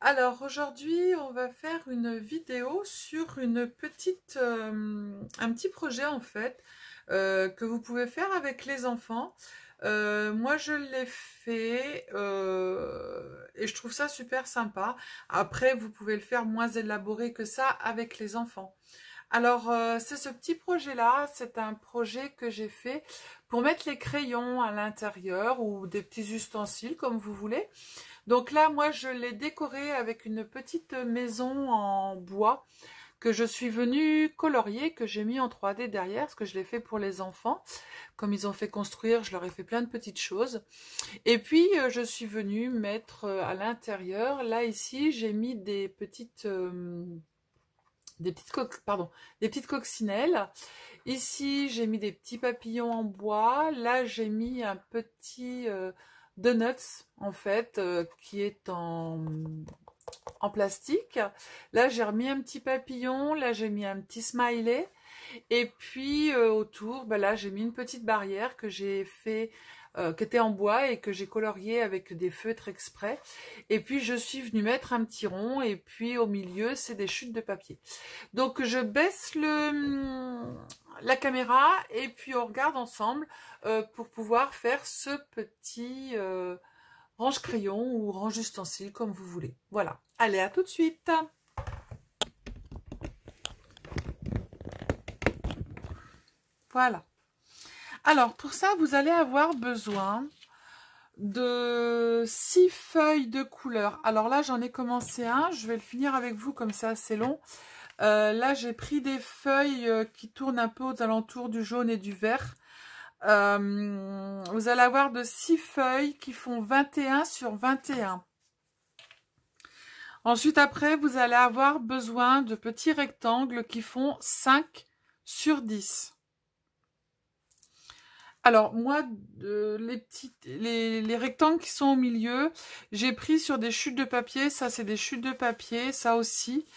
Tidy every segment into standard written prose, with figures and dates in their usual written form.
Alors aujourd'hui, on va faire une vidéo sur une un petit projet en fait que vous pouvez faire avec les enfants. Moi, je l'ai fait et je trouve ça super sympa. Après, vous pouvez le faire moins élaboré que ça avec les enfants. Alors, c'est ce petit projet-là, c'est un projet que j'ai fait pour mettre les crayons à l'intérieur ou des petits ustensiles comme vous voulez. Donc là, moi, je l'ai décoré avec une petite maison en bois que je suis venue colorier, que j'ai mis en 3D derrière, parce que je l'ai fait pour les enfants. Comme ils ont fait construire, je leur ai fait plein de petites choses. Et puis, je suis venue mettre à l'intérieur, là, ici, j'ai mis des petites coccinelles. Ici, j'ai mis des petits papillons en bois. Là, j'ai mis un petit donuts, en fait, qui est en plastique. Là, j'ai remis un petit papillon. Là, j'ai mis un petit smiley. Et puis, autour, ben là, j'ai mis une petite barrière que j'ai fait, qui était en bois et que j'ai colorié avec des feutres exprès. Et puis, je suis venue mettre un petit rond. Et puis, au milieu, c'est des chutes de papier. Donc je baisse la caméra et puis on regarde ensemble pour pouvoir faire ce petit range-crayon ou range-ustensile comme vous voulez. Voilà, allez, à tout de suite. Voilà. Alors pour ça, vous allez avoir besoin de 6 feuilles de couleur. Alors là, j'en ai commencé un, je vais le finir avec vous comme ça, c'est long. Là, j'ai pris des feuilles qui tournent un peu aux alentours du jaune et du vert. Vous allez avoir de 6 feuilles qui font 21 sur 21. Ensuite, après, vous allez avoir besoin de petits rectangles qui font 5 sur 10. Alors, moi, les rectangles qui sont au milieu, j'ai pris sur des chutes de papier. Ça, c'est des chutes de papier, ça aussi.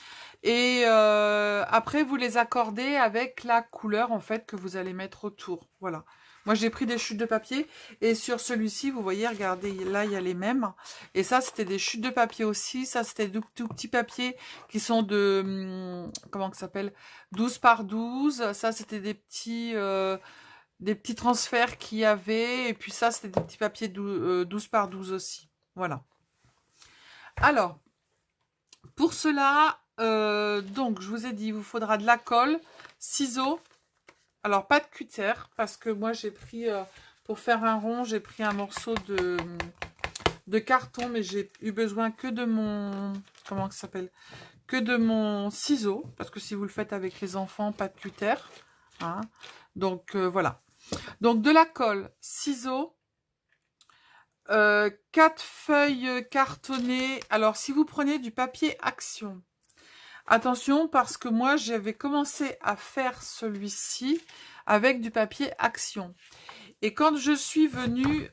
Et après, vous les accordez avec la couleur, en fait, que vous allez mettre autour. Voilà. Moi, j'ai pris des chutes de papier. Et sur celui-ci, vous voyez, regardez, là, il y a les mêmes. Et ça, c'était des chutes de papier aussi. Ça, c'était de tout petits papiers qui sont de... comment ça s'appelle? 12 par 12. Ça, c'était des petits transferts qu'il y avait. Et puis ça, c'était des petits papiers 12 par 12 aussi. Voilà. Alors, pour cela, donc, je vous ai dit, il vous faudra de la colle, ciseaux. Alors, pas de cutter, parce que moi, j'ai pris, pour faire un rond, j'ai pris un morceau de carton, mais j'ai eu besoin que de mon, comment ça s'appelle? Que de mon ciseau, parce que si vous le faites avec les enfants, pas de cutter. Hein. Donc, voilà. Donc, de la colle, ciseaux, 4 feuilles cartonnées. Alors, si vous prenez du papier Action, attention parce que moi, j'avais commencé à faire celui-ci avec du papier Action. Et quand je suis venue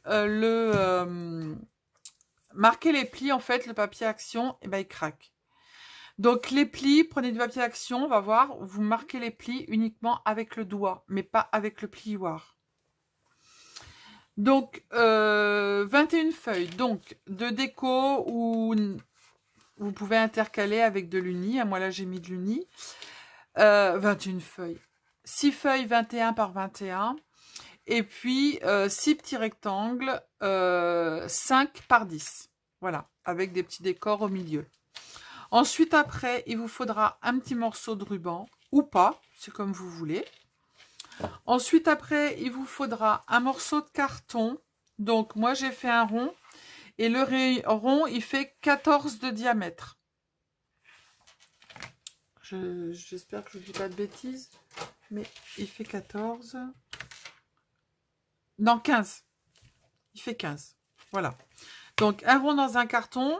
marquer les plis, en fait, le papier Action, eh ben, il craque. Donc, les plis, prenez du papier Action, on va voir, vous marquez les plis uniquement avec le doigt, mais pas avec le plioir. Donc, 21 feuilles, donc de déco ou vous pouvez intercaler avec de l'uni. Moi, là, j'ai mis de l'uni. 21 feuilles. 6 feuilles 21 par 21. Et puis, 6 petits rectangles 5 par 10. Voilà, avec des petits décors au milieu. Ensuite, après, il vous faudra un petit morceau de ruban ou pas, c'est comme vous voulez. Ensuite, après, il vous faudra un morceau de carton. Donc, moi, j'ai fait un rond. Et le rond, il fait 14 de diamètre. J'espère que je ne dis pas de bêtises. Mais il fait 14. Non, 15. Il fait 15. Voilà. Donc, un rond dans un carton.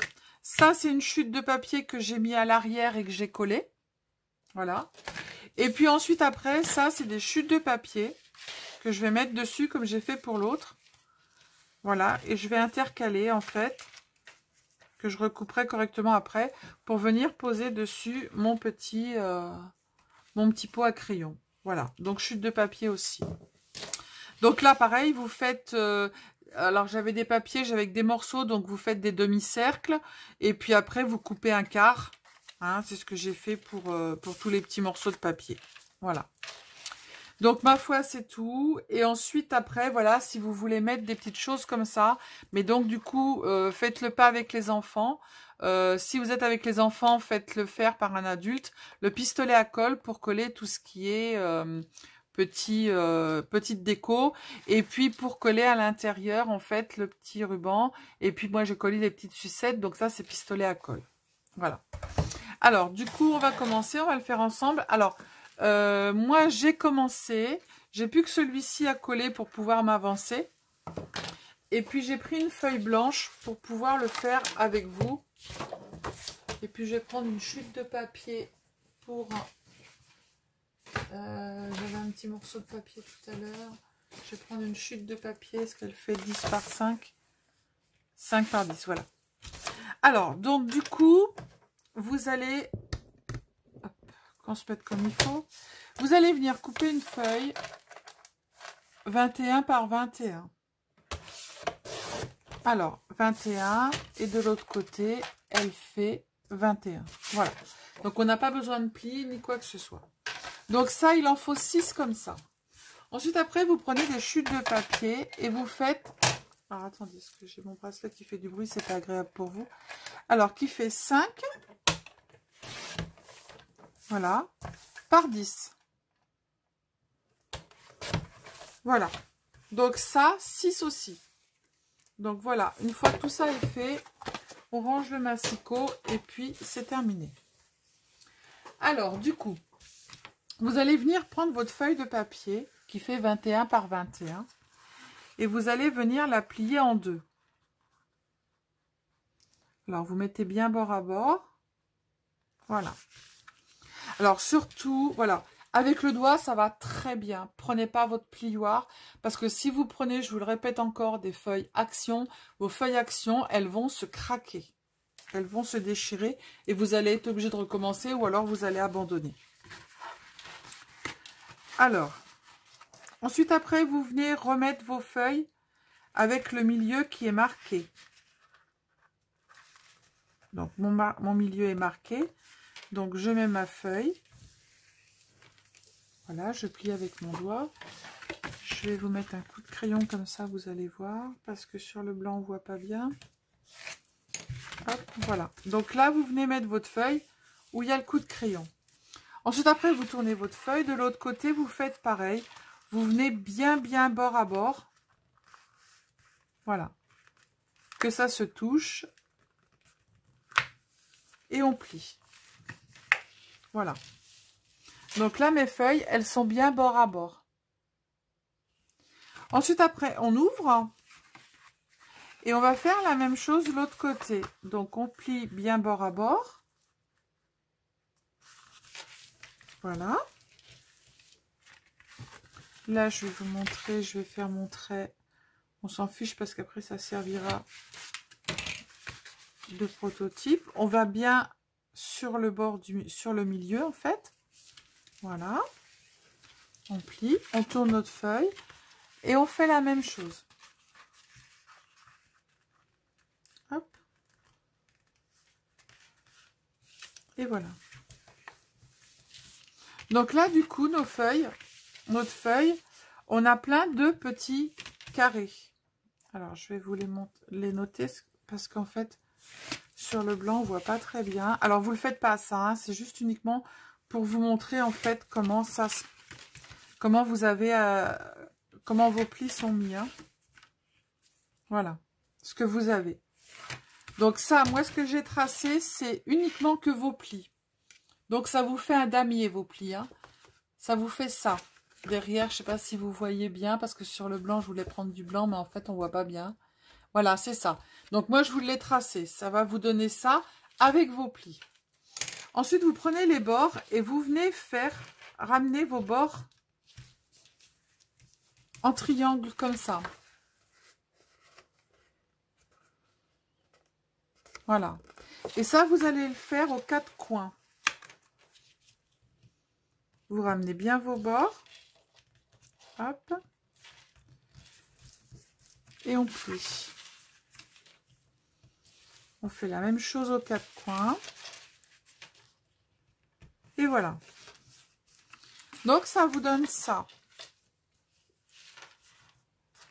Ça, c'est une chute de papier que j'ai mis à l'arrière et que j'ai collé. Voilà. Et puis ensuite, après, ça, c'est des chutes de papier que je vais mettre dessus comme j'ai fait pour l'autre. Voilà. Et je vais intercaler, en fait, que je recouperai correctement après pour venir poser dessus mon petit pot à crayon. Voilà. Donc, chute de papier aussi. Donc là, pareil, vous faites alors j'avais des papiers, j'avais des morceaux, donc vous faites des demi-cercles. Et puis après, vous coupez un quart. Hein, c'est ce que j'ai fait pour tous les petits morceaux de papier. Voilà. Donc, ma foi, c'est tout. Et ensuite, après, voilà, si vous voulez mettre des petites choses comme ça. Mais donc, du coup, faites-le pas avec les enfants. Si vous êtes avec les enfants, faites-le faire par un adulte. Le pistolet à colle pour coller tout ce qui est petite déco. Et puis, pour coller à l'intérieur, en fait, le petit ruban. Et puis, moi, j'ai collé des petites sucettes. Donc, ça, c'est pistolet à colle. Voilà. Alors, du coup, on va commencer. On va le faire ensemble. Alors, moi, j'ai commencé. J'ai plus que celui-ci à coller pour pouvoir m'avancer. Et puis, j'ai pris une feuille blanche pour pouvoir le faire avec vous. Et puis, je vais prendre une chute de papier pour... j'avais un petit morceau de papier tout à l'heure. Je vais prendre une chute de papier. Est-ce qu'elle fait 10 par 5? 5 par 10, voilà. Alors, donc, du coup, vous allez... qu'on se mette comme il faut. Vous allez venir couper une feuille 21 par 21. Alors, 21 et de l'autre côté, elle fait 21. Voilà. Donc, on n'a pas besoin de plis ni quoi que ce soit. Donc, ça, il en faut 6 comme ça. Ensuite, après, vous prenez des chutes de papier et vous faites... Alors, attendez, est-ce que j'ai mon bracelet qui fait du bruit? C'est pas agréable pour vous. Alors, qui fait 5. Voilà. Par 10. Voilà. Donc ça, 6 aussi. Donc voilà, une fois que tout ça est fait, on range le massicot et puis c'est terminé. Alors, du coup, vous allez venir prendre votre feuille de papier qui fait 21 par 21 et vous allez venir la plier en deux. Alors, vous mettez bien bord à bord. Voilà. Alors, surtout, voilà. Avec le doigt, ça va très bien. Prenez pas votre plioir parce que si vous prenez, je vous le répète encore, des feuilles action, vos feuilles action, elles vont se craquer. Elles vont se déchirer et vous allez être obligé de recommencer ou alors vous allez abandonner. Alors, ensuite après, vous venez remettre vos feuilles avec le milieu qui est marqué. Donc, mon milieu est marqué. Donc, je mets ma feuille. Voilà, je plie avec mon doigt. Je vais vous mettre un coup de crayon comme ça, vous allez voir. Parce que sur le blanc, on ne voit pas bien. Hop, voilà. Donc là, vous venez mettre votre feuille où il y a le coup de crayon. Ensuite, après, vous tournez votre feuille. De l'autre côté, vous faites pareil. Vous venez bien bord à bord. Voilà. Que ça se touche. Et on plie. Voilà. Donc là, mes feuilles, elles sont bien bord à bord. Ensuite, après, on ouvre. Et on va faire la même chose de l'autre côté. Donc, on plie bien bord à bord. Voilà. Là, je vais vous montrer. Je vais faire mon trait. On s'en fiche parce qu'après, ça servira de prototype. On va bien sur le bord sur le milieu, en fait. Voilà. On plie. On tourne notre feuille. Et on fait la même chose. Hop. Et voilà. Donc là, du coup, notre feuille, on a plein de petits carrés. Alors, je vais vous les noter parce qu'en fait, sur le blanc, on ne voit pas très bien. Alors, vous ne le faites pas ça, hein, c'est juste uniquement pour vous montrer en fait comment vous avez, comment vos plis sont mis. Hein. Voilà, ce que vous avez. Donc ça, moi, ce que j'ai tracé, c'est uniquement que vos plis. Donc, ça vous fait un damier, vos plis. Hein. Ça vous fait ça. Derrière, je ne sais pas si vous voyez bien, parce que sur le blanc, je voulais prendre du blanc, mais en fait, on ne voit pas bien. Voilà, c'est ça. Donc, moi, je vous l'ai tracé. Ça va vous donner ça avec vos plis. Ensuite, vous prenez les bords et vous venez ramener vos bords en triangle comme ça. Voilà. Et ça, vous allez le faire aux 4 coins. Vous ramenez bien vos bords. Hop. et on plie. On fait la même chose aux quatre coins. Et voilà. Donc, ça vous donne ça.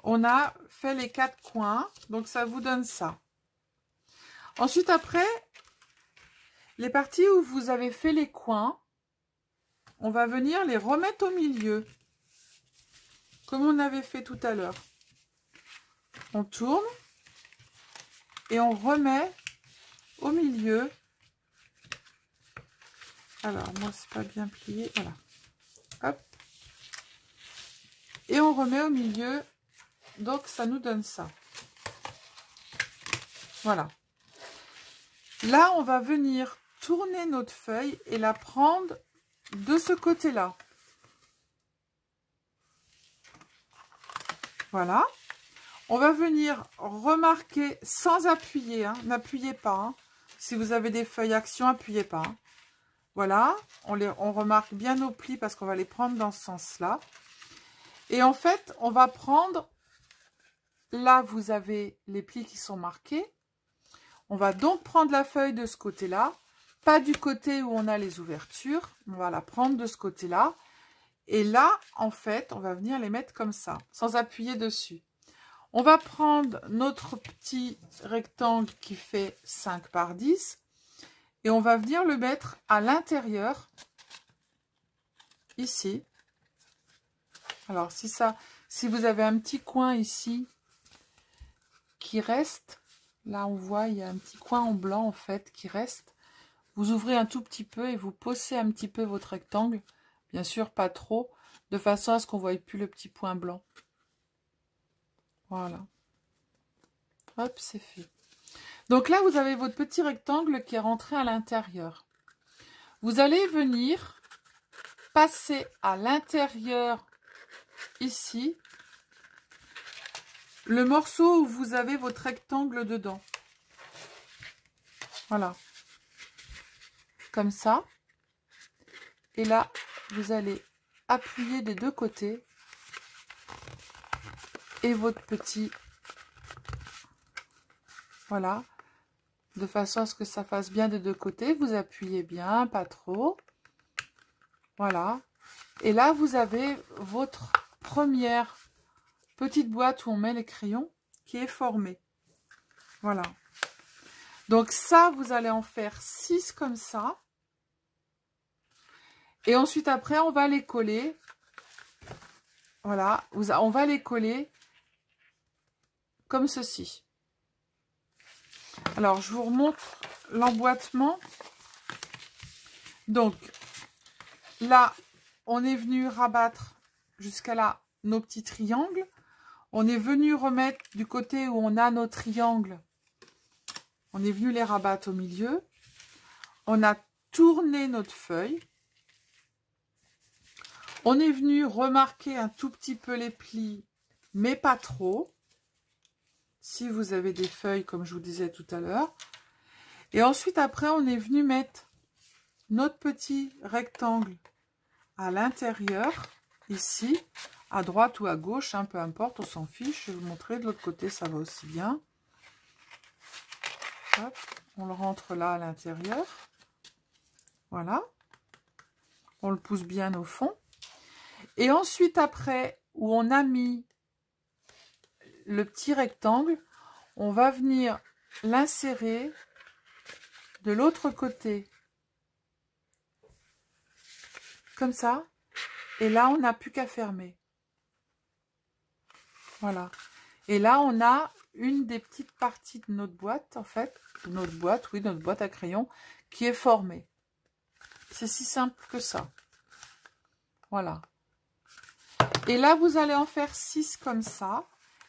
On a fait les quatre coins. Donc, ça vous donne ça. Ensuite, après, les parties où vous avez fait les coins, on va venir les remettre au milieu. Comme on avait fait tout à l'heure. On tourne. Et on remet au milieu. Alors, moi, c'est pas bien plié. Voilà. Hop. Et on remet au milieu. Donc, ça nous donne ça. Voilà. Là, on va venir tourner notre feuille et la prendre de ce côté-là. Voilà. On va venir remarquer sans appuyer. Hein. N'appuyez pas. Hein. Si vous avez des feuilles action, appuyez pas. Hein. Voilà, on remarque bien nos plis parce qu'on va les prendre dans ce sens-là. Et en fait, on va prendre, là vous avez les plis qui sont marqués. On va donc prendre la feuille de ce côté-là, pas du côté où on a les ouvertures. On va la prendre de ce côté-là. Et là, en fait, on va venir les mettre comme ça, sans appuyer dessus. On va prendre notre petit rectangle qui fait 5 par 10. Et on va venir le mettre à l'intérieur, ici. Alors, si vous avez un petit coin ici qui reste, là on voit, il y a un petit coin en blanc en fait qui reste. Vous ouvrez un tout petit peu et vous posez un petit peu votre rectangle. Bien sûr, pas trop, de façon à ce qu'on ne voie plus le petit point blanc. Voilà. Hop, c'est fait. Donc là, vous avez votre petit rectangle qui est rentré à l'intérieur. Vous allez venir passer à l'intérieur, ici, le morceau où vous avez votre rectangle dedans. Voilà. Comme ça. Et là, vous allez appuyer des deux côtés. Et votre petit... Voilà. De façon à ce que ça fasse bien des deux côtés. Vous appuyez bien, pas trop. Voilà. Et là, vous avez votre première petite boîte où on met les crayons qui est formée. Voilà. Donc ça, vous allez en faire 6 comme ça. Et ensuite, après, on va les coller. Voilà. On va les coller comme ceci. Alors, je vous remontre l'emboîtement. Donc, là, on est venu rabattre jusqu'à là nos petits triangles. On est venu remettre du côté où on a nos triangles. On est venu les rabattre au milieu. On a tourné notre feuille. On est venu remarquer un tout petit peu les plis, mais pas trop. Si vous avez des feuilles, comme je vous disais tout à l'heure. Et ensuite, après, on est venu mettre notre petit rectangle à l'intérieur, ici, à droite ou à gauche, hein, peu importe, on s'en fiche. Je vais vous montrer de l'autre côté, ça va aussi bien. Hop, on le rentre là à l'intérieur. Voilà. On le pousse bien au fond. Et ensuite, après, où on a mis le petit rectangle, on va venir l'insérer de l'autre côté. Comme ça. Et là, on n'a plus qu'à fermer. Voilà. Et là, on a une des petites parties de notre boîte, en fait. Notre boîte, oui, notre boîte à crayons, qui est formée. C'est si simple que ça. Voilà. Et là, vous allez en faire 6 comme ça.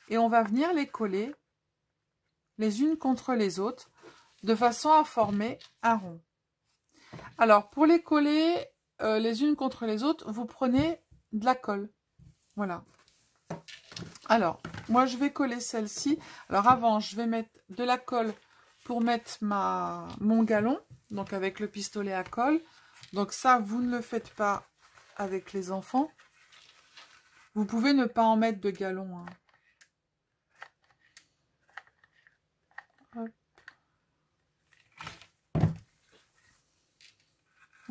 Et on va venir les coller les unes contre les autres de façon à former un rond. Alors, pour les coller les unes contre les autres, vous prenez de la colle. Voilà. Alors, moi, je vais coller celle-ci. Alors, avant, je vais mettre de la colle pour mettre mon galon. Donc, avec le pistolet à colle. Donc, ça, vous ne le faites pas avec les enfants. Vous pouvez ne pas en mettre de galon, hein.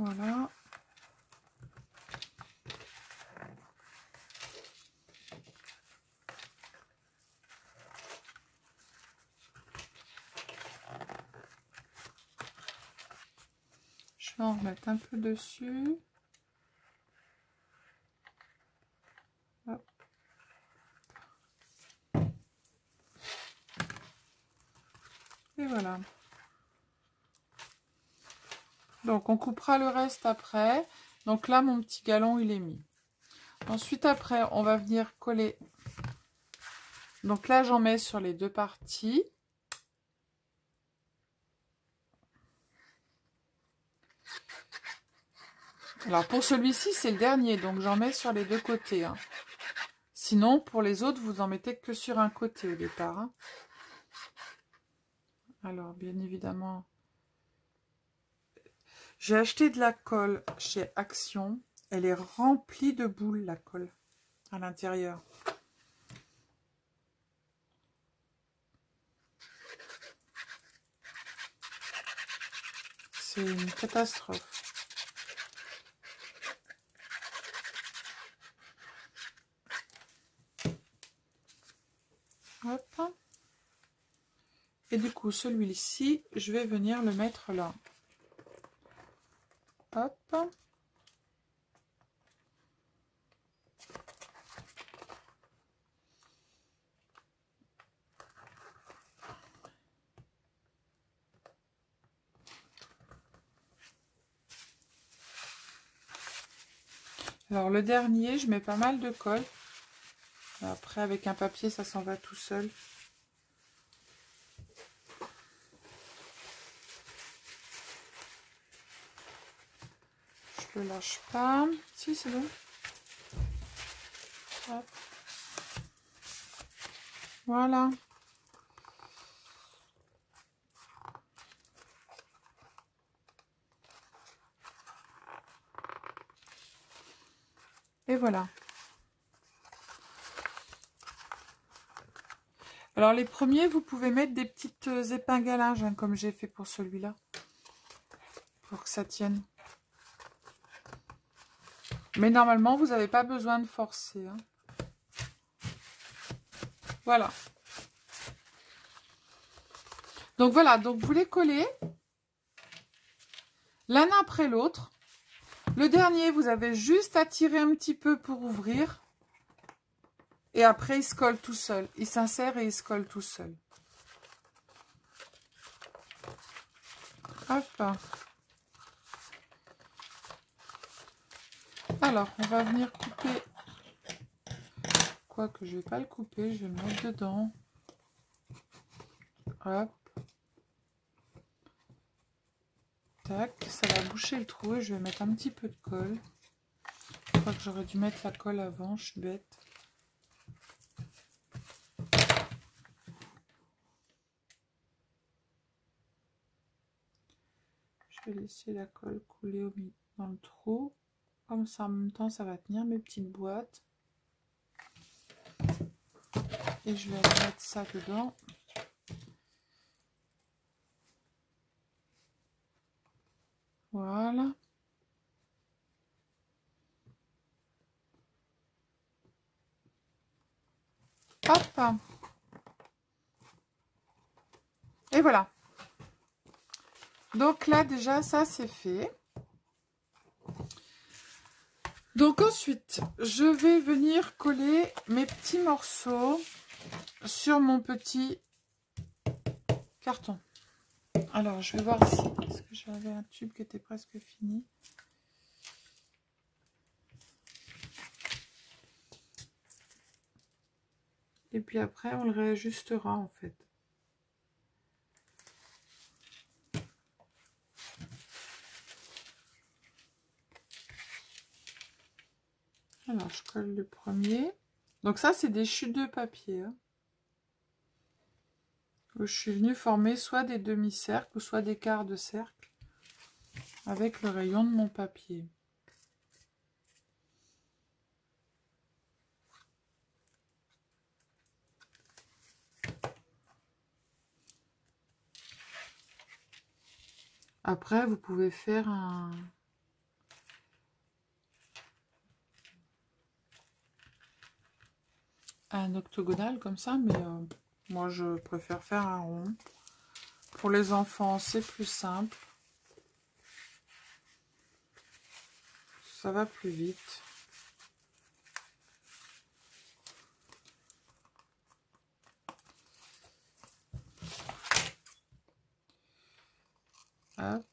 Voilà. Je vais en remettre un peu dessus. Hop. Et voilà. Donc on coupera le reste après. Donc là mon petit galon il est mis. Ensuite après on va venir coller. Donc là j'en mets sur les deux parties. Alors pour celui-ci c'est le dernier, donc j'en mets sur les deux côtés. Hein. Sinon pour les autres vous en mettez que sur un côté au départ. Hein. Alors bien évidemment, j'ai acheté de la colle chez Action. Elle est remplie de boules la colle à l'intérieur. C'est une catastrophe. Hop. Et du coup, celui-ci, je vais venir le mettre là. Hop. Alors le dernier, je mets pas mal de colle. Après, avec un papier, ça s'en va tout seul. Je le lâche pas. Si, c'est bon. Hop. Voilà. Et voilà. Alors les premiers, vous pouvez mettre des petites épingles à linge, hein, comme j'ai fait pour celui-là. Pour que ça tienne. Mais normalement, vous n'avez pas besoin de forcer. Hein. Voilà. Donc voilà, donc vous les collez l'un après l'autre. Le dernier, vous avez juste à tirer un petit peu pour ouvrir. Et après, il se colle tout seul. Il s'insère et il se colle tout seul. Hop. Alors, on va venir couper. Quoique, je ne vais pas le couper, je vais le mettre dedans. Hop. Tac, ça va boucher le trou et je vais mettre un petit peu de colle. Je crois que j'aurais dû mettre la colle avant, je suis bête. Je vais laisser la colle couler dans le trou. Comme ça, en même temps, ça va tenir mes petites boîtes. Et je vais mettre ça dedans. Voilà. Hop. Et voilà. Donc là, déjà, ça, c'est fait. Donc ensuite, je vais venir coller mes petits morceaux sur mon petit carton. Alors, je vais voir si... Parce que j'avais un tube qui était presque fini. Et puis après, on le réajustera en fait. Alors, je colle le premier. Donc ça, c'est des chutes de papier. Hein. Je suis venue former soit des demi-cercles ou soit des quarts de cercle avec le rayon de mon papier. Après, vous pouvez faire un un octogonal comme ça, mais moi je préfère faire un rond. Pour les enfants, c'est plus simple. Ça va plus vite. Hop.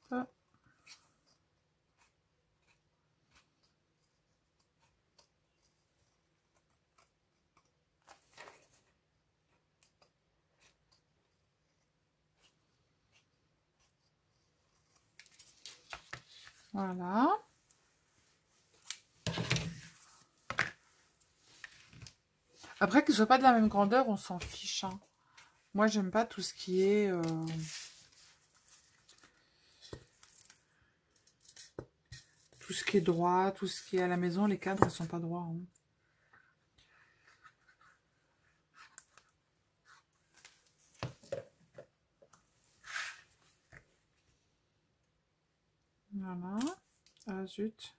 Voilà. Après, que ce soit pas de la même grandeur, on s'en fiche. Hein. Moi, j'aime pas tout ce qui est... tout ce qui est droit, tout ce qui est à la maison, les cadres, ils sont pas droits. Hein. Voilà. Ah, zut.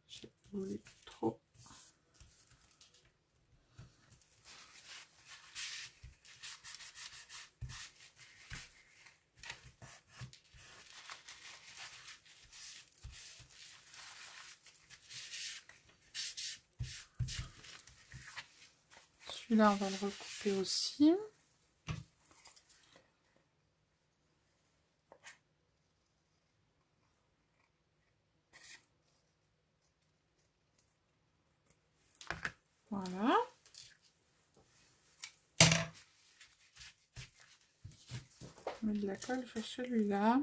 J'ai voulu trop. Celui-là, on va le recouper aussi. Voilà. On met de la colle sur celui-là.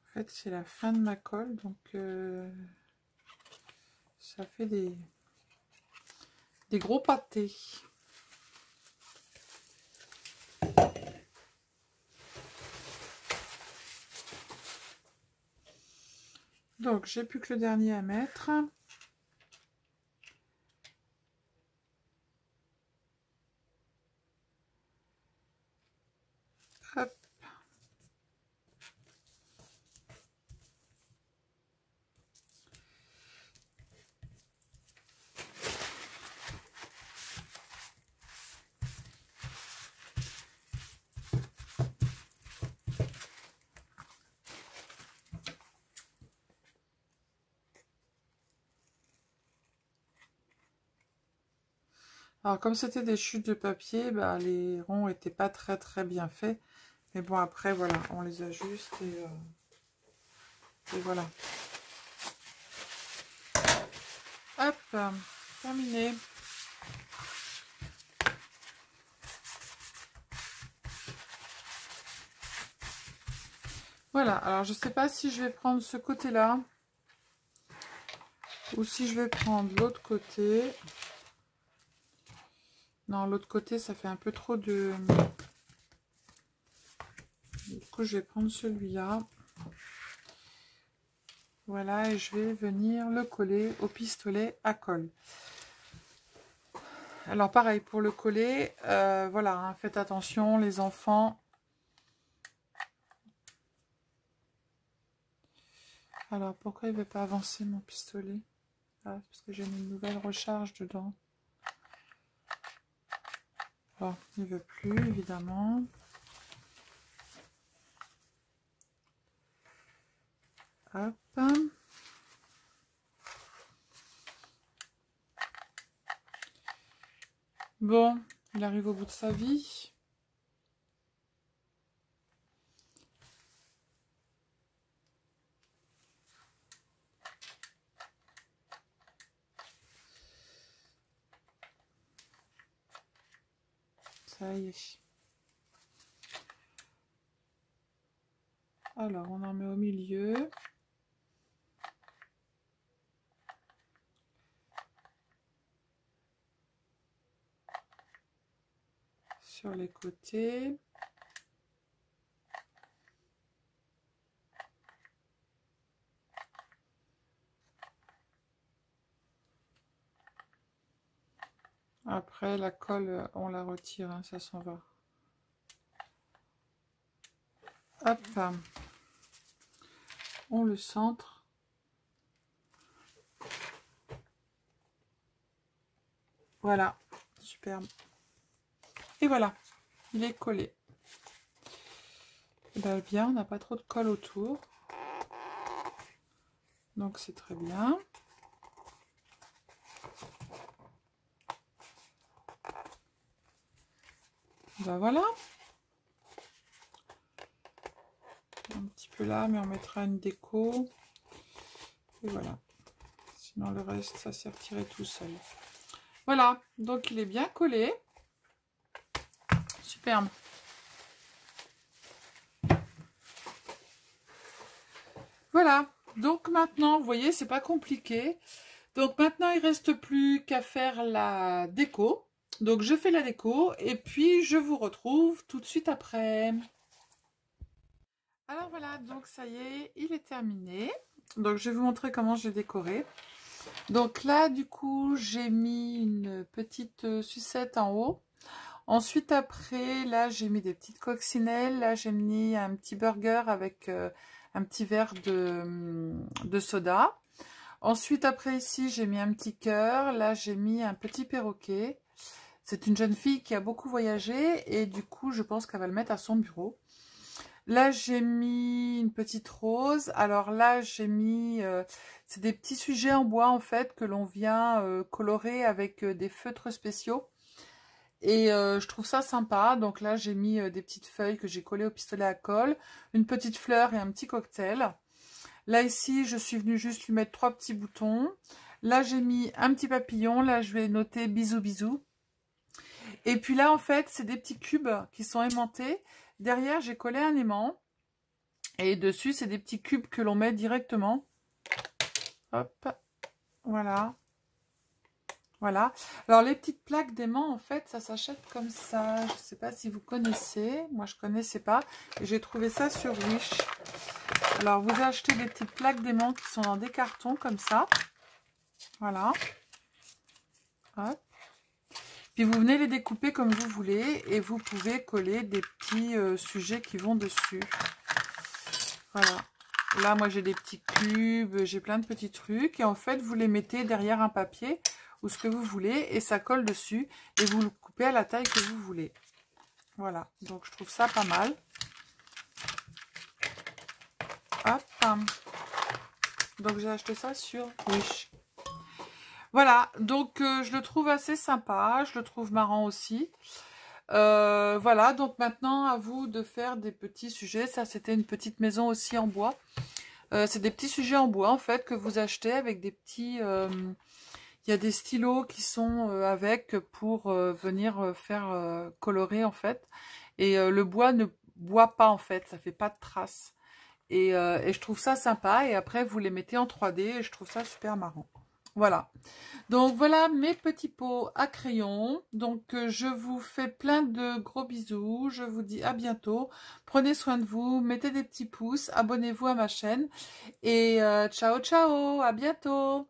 En fait, c'est la fin de ma colle, donc ça fait des gros pâtés. Donc, j'ai plus que le dernier à mettre. Hop. Alors, comme c'était des chutes de papier, bah, les ronds n'étaient pas très bien faits. Mais bon, après, voilà, on les ajuste et voilà. Hop, terminé. Voilà, alors je sais pas si je vais prendre ce côté-là ou si je vais prendre l'autre côté. Non, l'autre côté, ça fait un peu trop de... Du coup, je vais prendre celui-là. Voilà, et je vais venir le coller au pistolet à colle. Alors, pareil, pour le coller, voilà, hein, faites attention, les enfants. Alors, pourquoi il ne veut pas avancer mon pistolet? Ah, parce que j'ai mis une nouvelle recharge dedans. Bon, il ne veut plus, évidemment. Hop. Bon, il arrive au bout de sa vie. Ça y est. Alors, on en met au milieu. Sur les côtés. Après, la colle, on la retire, hein, ça s'en va. Hop. On le centre. Voilà, superbe. Et voilà, il est collé. Ben, bien, on n'a pas trop de colle autour. Donc c'est très bien. Ben voilà. Un petit peu là, mais on mettra une déco. Et voilà. Sinon le reste, ça s'est retiré tout seul. Voilà, donc il est bien collé. Superbe. Voilà, donc maintenant, vous voyez, c'est pas compliqué. Donc maintenant, il reste plus qu'à faire la déco. Donc je fais la déco et puis je vous retrouve tout de suite après. Alors voilà, donc ça y est, il est terminé. Donc je vais vous montrer comment j'ai décoré. Donc là, du coup, j'ai mis une petite sucette en haut. Ensuite, après, là, j'ai mis des petites coccinelles. Là, j'ai mis un petit burger avec un petit verre de soda. Ensuite, après, ici, j'ai mis un petit cœur. Là, j'ai mis un petit perroquet. C'est une jeune fille qui a beaucoup voyagé et du coup, je pense qu'elle va le mettre à son bureau. Là, j'ai mis une petite rose. Alors là, j'ai mis... c'est des petits sujets en bois, en fait, que l'on vient colorer avec des feutres spéciaux. Et je trouve ça sympa. Donc là, j'ai mis des petites feuilles que j'ai collées au pistolet à colle, une petite fleur et un petit cocktail. Là, ici, je suis venue juste lui mettre 3 petits boutons. Là, j'ai mis un petit papillon. Là, je vais noter bisous, bisous. Et puis là, en fait, c'est des petits cubes qui sont aimantés. Derrière, j'ai collé un aimant. Et dessus, c'est des petits cubes que l'on met directement. Hop, voilà. Voilà. Alors, les petites plaques d'aimant, en fait, ça s'achète comme ça. Je ne sais pas si vous connaissez. Moi, je ne connaissais pas. Et j'ai trouvé ça sur Wish. Alors, vous achetez des petites plaques d'aimant qui sont dans des cartons comme ça. Voilà. Hop. Puis, vous venez les découper comme vous voulez. Et vous pouvez coller des petits sujets qui vont dessus. Voilà. Là, moi, j'ai des petits cubes. J'ai plein de petits trucs. Et en fait, vous les mettez derrière un papier ou ce que vous voulez. Et ça colle dessus. Et vous le coupez à la taille que vous voulez. Voilà. Donc, je trouve ça pas mal. Hop. Donc, j'ai acheté ça sur Wish. Voilà. Donc, je le trouve assez sympa. Je le trouve marrant aussi. Voilà. Donc, maintenant, à vous de faire des petits sujets. Ça, c'était une petite maison aussi en bois. C'est des petits sujets en bois, en fait, que vous achetez avec des petits... il y a des stylos qui sont avec pour venir faire colorer, en fait. Et le bois ne boit pas, en fait. Ça fait pas de traces. Et je trouve ça sympa. Et après, vous les mettez en 3D et je trouve ça super marrant. Voilà. Donc, voilà mes petits pots à crayon. Donc, je vous fais plein de gros bisous. Je vous dis à bientôt. Prenez soin de vous. Mettez des petits pouces. Abonnez-vous à ma chaîne. Et ciao, ciao. À bientôt.